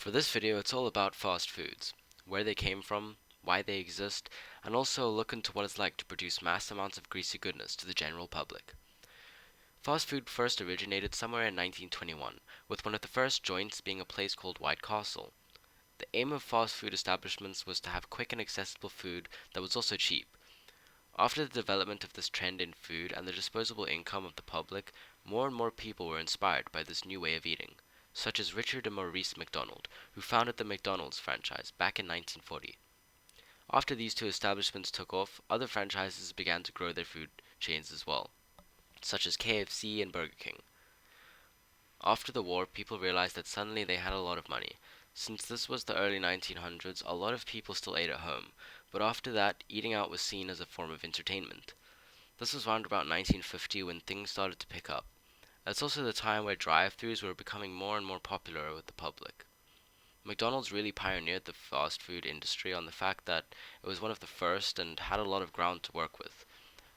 For this video, it's all about fast foods, where they came from, why they exist, and also look into what it's like to produce mass amounts of greasy goodness to the general public. Fast food first originated somewhere in 1921, with one of the first joints being a place called White Castle. The aim of fast food establishments was to have quick and accessible food that was also cheap. After the development of this trend in food and the disposable income of the public, more and more people were inspired by this new way of eating, such as Richard and Maurice McDonald, who founded the McDonald's franchise back in 1940. After these two establishments took off, other franchises began to grow their food chains as well, such as KFC and Burger King. After the war, people realized that suddenly they had a lot of money. Since this was the early 1900s, a lot of people still ate at home, but after that, eating out was seen as a form of entertainment. This was around about 1950 when things started to pick up. That's also the time where drive-thrus were becoming more and more popular with the public. McDonald's really pioneered the fast food industry on the fact that it was one of the first and had a lot of ground to work with.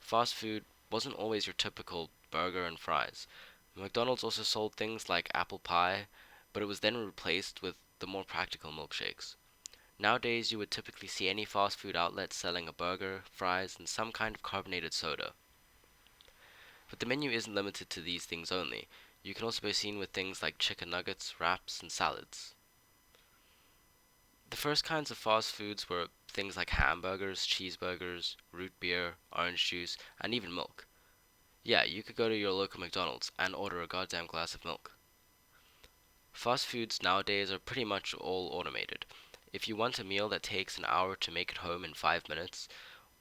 Fast food wasn't always your typical burger and fries. McDonald's also sold things like apple pie, but it was then replaced with the more practical milkshakes. Nowadays, you would typically see any fast food outlet selling a burger, fries, and some kind of carbonated soda. But the menu isn't limited to these things only. You can also be seen with things like chicken nuggets, wraps, and salads. The first kinds of fast foods were things like hamburgers, cheeseburgers, root beer, orange juice, and even milk. Yeah, you could go to your local McDonald's and order a goddamn glass of milk. Fast foods nowadays are pretty much all automated. If you want a meal that takes an hour to make it home in 5 minutes,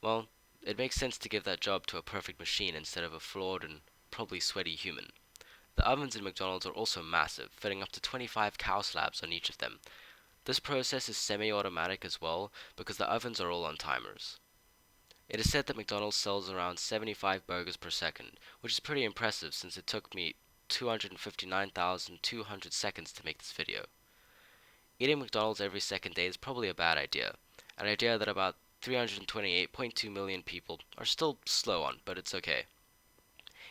well, it makes sense to give that job to a perfect machine instead of a flawed and probably sweaty human. The ovens in McDonald's are also massive, fitting up to 25 cow slabs on each of them. This process is semi-automatic as well because the ovens are all on timers. It is said that McDonald's sells around 75 burgers per second, which is pretty impressive since it took me 259,200 seconds to make this video. Eating McDonald's every second day is probably a bad idea, an idea that about 328.2 million people are still slow on, but it's okay.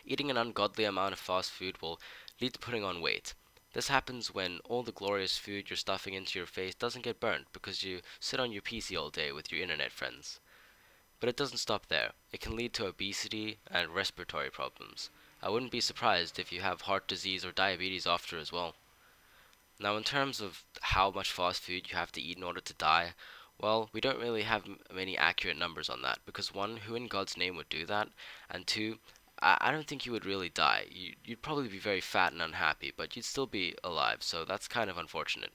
Eating an ungodly amount of fast food will lead to putting on weight. This happens when all the glorious food you're stuffing into your face doesn't get burnt because you sit on your PC all day with your internet friends. But it doesn't stop there. It can lead to obesity and respiratory problems. I wouldn't be surprised if you have heart disease or diabetes after as well. Now, in terms of how much fast food you have to eat in order to die, well, we don't really have many accurate numbers on that because one, who in God's name would do that? And two, I don't think you would really die. You'd probably be very fat and unhappy, but you'd still be alive, so that's kind of unfortunate.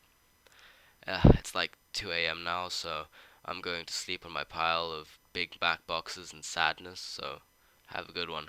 It's like 2 a.m. now, so I'm going to sleep on my pile of Big Mac boxes and sadness, so have a good one.